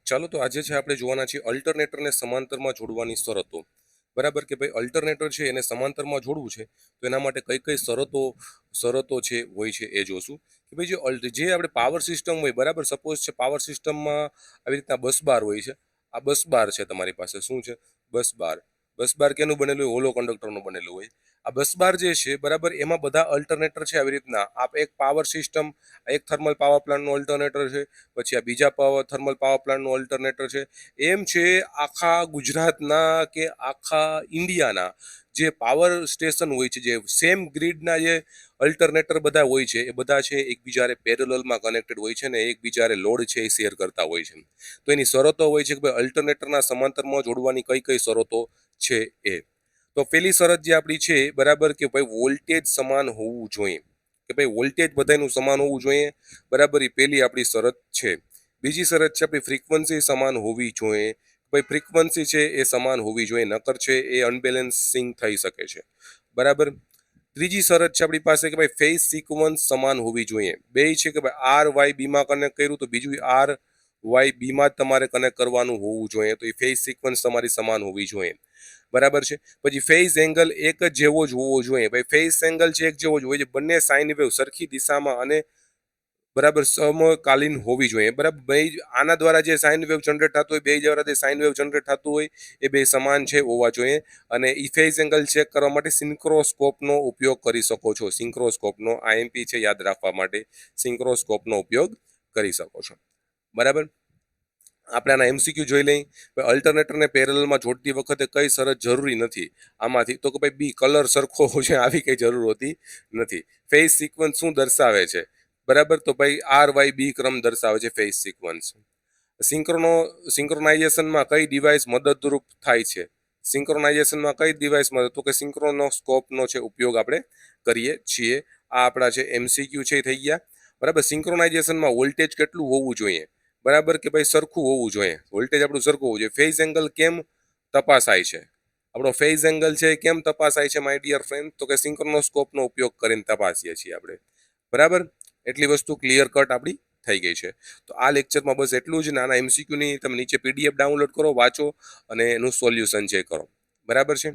ચાલો તો આજે છે આપણે જોવાના છીએ અલ્ટરનેટરને સમાંતરમાં જોડવાની શરતો. બરાબર કે ભાઈ અલ્ટરનેટર છે એને સમાંતરમાં જોડવું છે તો એના માટે કઈ કઈ શરતો છે હોય છે એ જોશું. કે ભાઈ જે આપણે પાવર સિસ્ટમ હોય, બરાબર, સપોઝ છે પાવર સિસ્ટમમાં આવી રીતના બસ બાર હોય છે. આ બસ બાર છે તમારી પાસે. શું છે? બસ બાર. બસ બાર કેનું બનેલું હોય? હોલો કંડક્ટરનું બનેલું હોય. આ બસ બાર જે છે, બરાબર, એમાં બધા અલ્ટરનેટર છે આવી રીતના. એક પાવર સિસ્ટમ, એક થર્મલ પાવર પ્લાન્ટનું અલ્ટરનેટર છે, પછી આ બીજા થર્મલ પાવર પ્લાન્ટનું અલ્ટરનેટર છે. એમ છે આખા ગુજરાતના કે આખા ઇન્ડિયાના જે પાવર સ્ટેશન હોય છે, જે સેમ ગ્રીડના જે અલ્ટરનેટર બધા હોય છે, એ બધા છે એકબીજાને પેરેલલમાં કનેક્ટેડ હોય છે ને એકબીજાને લોડ છે એ શેર કરતા હોય છે. તો એની શરતો હોય છે કે ભાઈ અલ્ટરનેટરના સમાંતરમાં જોડવાની કઈ કઈ શરતો છે એ. તો પેલી શરત જે આપણી છે, બરાબર, કે ભાઈ વોલ્ટેજ સમાન હોવું જોઈએ. કે ભાઈ વોલ્ટેજ બધાનું સમાન હોવું જોઈએ, બરાબર, એ પેલી આપણી શરત છે. બીજી શરત છે આપણી ફ્રીક્વન્સી સમાન હોવી જોઈએ. ભાઈ ફ્રીક્વન્સી છે એ સમાન હોવી જોઈએ, નકર છે એ અનબેલેન્સિંગ થઈ શકે છે. બરાબર. ત્રીજી શરત છે આપણી પાસે કે ભાઈ ફેઝ સિક્વન્સ સમાન હોવી જોઈએ. બે છે કે ભાઈ આર વાય બીમાં કનેક્ટ કર્યું તો બીજું આર વાય બીમાં જ તમારે કનેક્ટ કરવાનું હોવું જોઈએ. તો એ ફેઝ સિક્વન્સ તમારી સમાન હોવી જોઈએ. બરાબર છે. પછી ફેઝ એંગલ એક જ જેવો જ હોવો જોઈએ. ભાઈ ફેઝ એંગલ છે એક જેવો જ હોય છે. બંને સાઇન વેવ સરખી દિશામાં અને બરાબર સમકાલીન હોવી જોઈએ. બરાબર. બે આના દ્વારા જે સાઇન વેવ જનરેટ થતું હોય, બે દ્વારા જે સાઇન વેવ જનરેટ થતું હોય, એ બે સમાન છે હોવા જોઈએ. અને ઈ ફેઝ એંગલ ચેક કરવા માટે સિન્ક્રોસ્કોપનો ઉપયોગ કરી શકો છો. સિન્ક્રોસ્કોપનો આઈએમપી છે યાદ રાખવા માટે સિન્ક્રોસ્કોપનો ઉપયોગ કરી શકો છો. બરાબર. આપણે આના એમસીક્યુ જોઈ લઈ. અલ્ટરનેટરને પેરેલલમાં જોડતી વખતે કઈ શરત જરૂરી નથી આમાંથી? તો કે ભાઈ બી કલર સરખો છે, આવી કઈ જરૂર હોતી નથી. ફેઝ સિક્વન્સ શું દર્શાવે છે? બરાબર, તો ભાઈ આર વાય બી ક્રમ દર્શાવે છે ફેઝ સિક્વન્સ. સિંક્રોનાઇઝેશનમાં કઈ ડિવાઇસ મદદરૂપ થાય છે? સિંક્રોનાઇઝેશનમાં કઈ ડિવાઇસ મદદ? તો કે સિંક્રોનોસ્કોપનો છે ઉપયોગ આપણે કરીએ છીએ. આ આપણા છે એમસીક્યુ છે થઈ ગયા. બરાબર. સિંક્રોનાઇઝેશનમાં વોલ્ટેજ કેટલું હોવું જોઈએ? બરાબર, કે ભાઈ સરખું હોવું જોઈએ. વોલ્ટેજ આપણું સરખું હોવું જોઈએ. ફેઝ એંગલ કેમ તપાસાય છે? આપણો ફેઝ એંગલ છે કેમ તપાસાય છે માય ડિયર ફ્રેન્ડ? તો કે સિંક્રોનોસ્કોપનો ઉપયોગ કરીને તપાસીએ છીએ આપણે. બરાબર. એટલી વસ્તુ ક્લિયર કટ આપણી થઈ ગઈ છે. તો આ લેક્ચરમાં બસ એટલું જ. નાના એમસીક્યુની તમે નીચે પીડીએફ ડાઉનલોડ કરો, વાંચો અને એનું સોલ્યુશન છે કરો. બરાબર છે.